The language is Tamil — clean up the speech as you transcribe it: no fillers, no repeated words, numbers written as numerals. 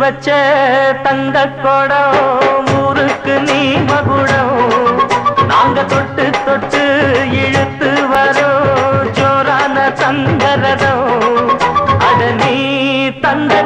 வச்ச தங்க கொடம் ஊருக்கு நீ மகுடம் நாங்க தொட்டு தொட்டு இழுத்து வரோம் ஜோரான தங்கரதம் அட நீ தந்த